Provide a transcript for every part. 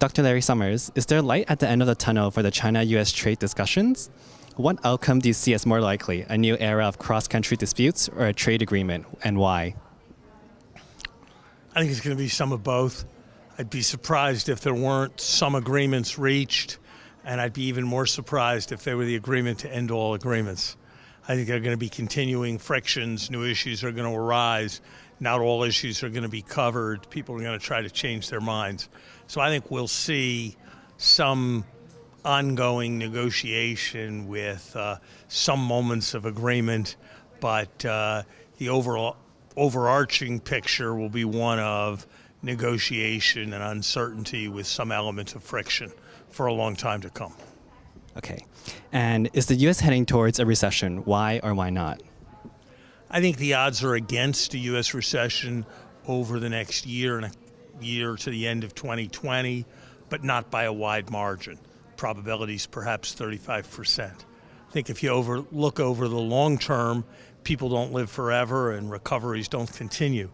Dr. Larry Summers, is there light at the end of the tunnel for the China-U.S. trade discussions? What outcome do you see as more likely, a new era of cross-country disputes or a trade agreement, and why? I think it's going to be some of both. I'd be surprised if there weren't some agreements reached, and I'd be even more surprised if there were the agreement to end all agreements. I think there are going to be continuing frictions, new issues are going to arise, not all issues are going to be covered, people are going to try to change their minds. So I think we'll see some ongoing negotiation with some moments of agreement, but the overarching picture will be one of negotiation and uncertainty with some element of friction for a long time to come. Okay. And is the U.S. heading towards a recession? Why or why not? I think the odds are against a U.S. recession over the next year and a year to the end of 2020, but not by a wide margin. Probabilities perhaps 35%. I think if you look over the long term, people don't live forever and recoveries don't continue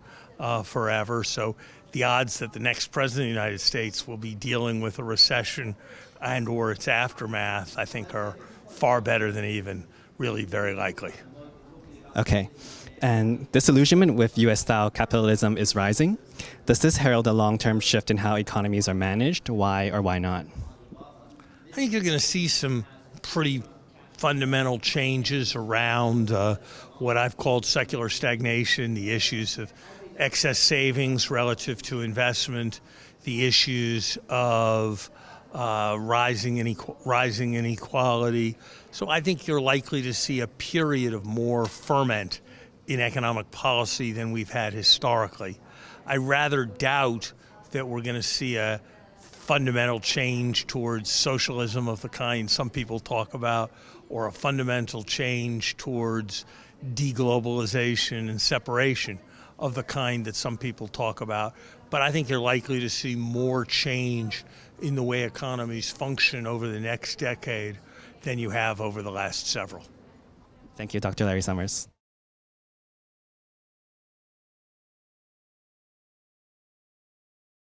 forever. So the odds that the next president of the United States will be dealing with a recession and or its aftermath, I think, are far better than even really very likely. Okay. And disillusionment with U.S.-style capitalism is rising. Does this herald a long-term shift in how economies are managed? Why or why not? I think you're going to see some pretty fundamental changes around what I've called secular stagnation, the issues of excess savings relative to investment, the issues of rising inequality. So I think you're likely to see a period of more ferment in economic policy than we've had historically. I rather doubt that we're going to see a fundamental change towards socialism of the kind some people talk about, or a fundamental change towards deglobalization and separation of the kind that some people talk about. But I think you're likely to see more change in the way economies function over the next decade than you have over the last several. Thank you, Dr. Larry Summers.